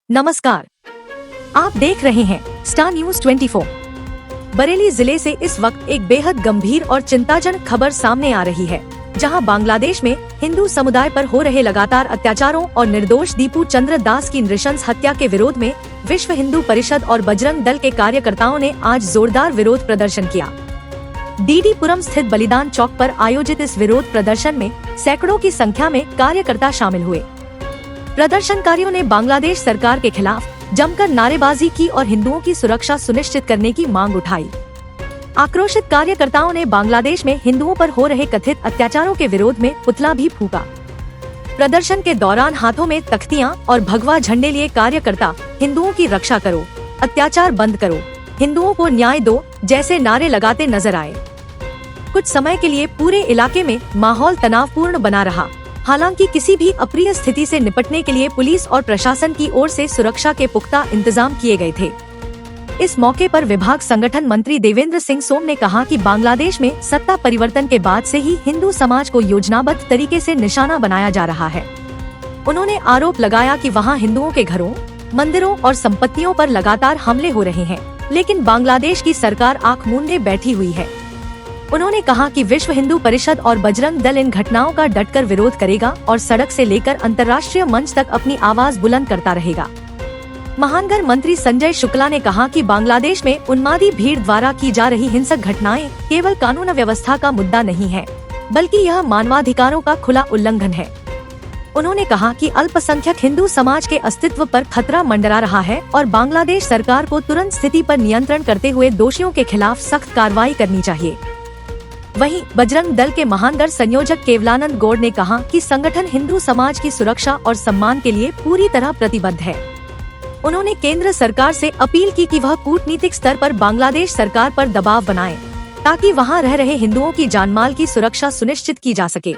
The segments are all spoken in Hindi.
नमस्कार, आप देख रहे हैं स्टार न्यूज 24। बरेली जिले से इस वक्त एक बेहद गंभीर और चिंताजनक खबर सामने आ रही है, जहां बांग्लादेश में हिंदू समुदाय पर हो रहे लगातार अत्याचारों और निर्दोष दीपू चंद्र दास की नृशंस हत्या के विरोध में विश्व हिंदू परिषद और बजरंग दल के कार्यकर्ताओं ने आज जोरदार विरोध प्रदर्शन किया। डीडी पुरम स्थित बलिदान चौक पर आयोजित इस विरोध प्रदर्शन में सैकड़ों की संख्या में कार्यकर्ता शामिल हुए। प्रदर्शनकारियों ने बांग्लादेश सरकार के खिलाफ जमकर नारेबाजी की और हिंदुओं की सुरक्षा सुनिश्चित करने की मांग उठाई। आक्रोशित कार्यकर्ताओं ने बांग्लादेश में हिंदुओं पर हो रहे कथित अत्याचारों के विरोध में पुतला भी फूंका। प्रदर्शन के दौरान हाथों में तख्तियां और भगवा झंडे लिए कार्यकर्ता हिंदुओं की रक्षा करो, अत्याचार बंद करो, हिंदुओं को न्याय दो जैसे नारे लगाते नजर आए। कुछ समय के लिए पूरे इलाके में माहौल तनावपूर्ण बना रहा। हालांकि किसी भी अप्रिय स्थिति से निपटने के लिए पुलिस और प्रशासन की ओर से सुरक्षा के पुख्ता इंतजाम किए गए थे। इस मौके पर विभाग संगठन मंत्री देवेंद्र सिंह सोम ने कहा कि बांग्लादेश में सत्ता परिवर्तन के बाद से ही हिंदू समाज को योजनाबद्ध तरीके से निशाना बनाया जा रहा है। उन्होंने आरोप लगाया कि वहां हिंदुओं के घरों, मंदिरों और संपत्तियों पर लगातार हमले हो रहे हैं, लेकिन बांग्लादेश की सरकार आंख मूंदे बैठी हुई है। उन्होंने कहा कि विश्व हिंदू परिषद और बजरंग दल इन घटनाओं का डटकर विरोध करेगा और सड़क से लेकर अंतर्राष्ट्रीय मंच तक अपनी आवाज बुलंद करता रहेगा। महानगर मंत्री संजय शुक्ला ने कहा कि बांग्लादेश में उन्मादी भीड़ द्वारा की जा रही हिंसक घटनाएं केवल कानून व्यवस्था का मुद्दा नहीं है, बल्कि यह मानवाधिकारों का खुला उल्लंघन है। उन्होंने कहा कि अल्पसंख्यक हिंदू समाज के अस्तित्व पर खतरा मंडरा रहा है और बांग्लादेश सरकार को तुरंत स्थिति पर नियंत्रण करते हुए दोषियों के खिलाफ सख्त कार्रवाई करनी चाहिए। वहीं बजरंग दल के महानगर संयोजक केवलानंद गौड़ ने कहा कि संगठन हिंदू समाज की सुरक्षा और सम्मान के लिए पूरी तरह प्रतिबद्ध है। उन्होंने केंद्र सरकार से अपील की कि वह कूटनीतिक स्तर पर बांग्लादेश सरकार पर दबाव बनाए, ताकि वहां रह रहे हिंदुओं की जानमाल की सुरक्षा सुनिश्चित की जा सके।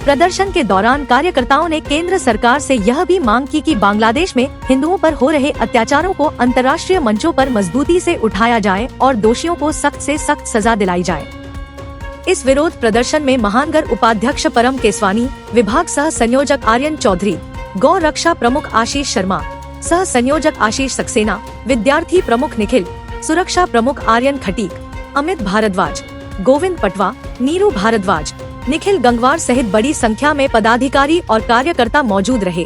प्रदर्शन के दौरान कार्यकर्ताओं ने केंद्र सरकार से यह भी मांग की कि बांग्लादेश में हिंदुओं पर हो रहे अत्याचारों को अंतर्राष्ट्रीय मंचों पर मजबूती से उठाया जाए और दोषियों को सख्त से सख्त सजा दिलाई जाए। इस विरोध प्रदर्शन में महानगर उपाध्यक्ष परम केसवानी, विभाग सह संयोजक आर्यन चौधरी, गौ रक्षा प्रमुख आशीष शर्मा, सह संयोजक आशीष सक्सेना, विद्यार्थी प्रमुख निखिल, सुरक्षा प्रमुख आर्यन खटीक, अमित भारद्वाज, गोविंद पटवा, नीरू भारद्वाज, निखिल गंगवार सहित बड़ी संख्या में पदाधिकारी और कार्यकर्ता मौजूद रहे।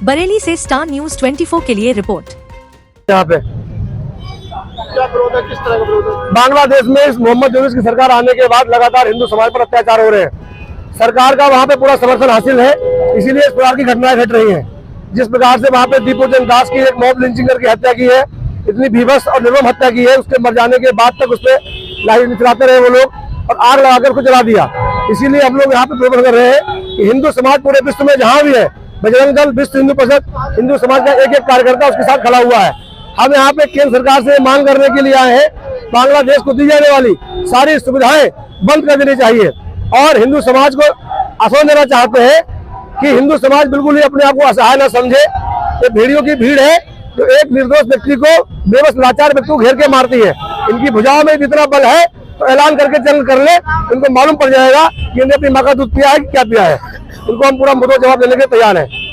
बरेली से स्टार न्यूज 24 के लिए रिपोर्ट। यहाँ पे क्या विरोध है, किस तरह का विरोध है? बांग्लादेश में इस मोहम्मद यूनुस की सरकार आने के बाद लगातार हिंदू समाज पर अत्याचार हो रहे हैं। सरकार का वहाँ पे पूरा समर्थन हासिल है, इसीलिए इस प्रकार की घटनाएं घट रही हैं। जिस प्रकार से वहाँ पे दीपू चंद्र दास की एक मॉब लिंचिंग करके हत्या की है, इतनी भीभत्स और निर्मम हत्या की है, उसके मर जाने के बाद तक उसपे लाइट चलाते रहे वो लोग और आग लगाकर उसको जला दिया। इसीलिए हम लोग यहाँ पे प्रदर्शन कर रहे हैं कि हिंदू समाज पूरे विश्व में जहाँ भी है, बजरंग दल, विश्व हिंदू परिषद, हिंदू समाज का एक एक कार्यकर्ता उसके साथ खड़ा हुआ है। हम यहाँ पे केंद्र सरकार से मांग करने के लिए आए हैं, बांग्लादेश को दी जाने वाली सारी सुविधाएं बंद कर देनी चाहिए और हिंदू समाज को आश्वासन देना चाहते हैं कि हिंदू समाज बिल्कुल ही अपने आप को असहाय न समझे। ये भेड़ियों की भीड़ है जो एक निर्दोष व्यक्ति को, बेबस लाचार व्यक्ति को घेर के मारती है। इनकी भुजाओं में जितना बल है तो ऐलान करके जंग कर ले, इनको मालूम पड़ जाएगा कि इन्हें अपनी माँ का दूध पिया है कि क्या पिया है। इनको हम पूरा मुद्दा जवाब देने के तैयार है।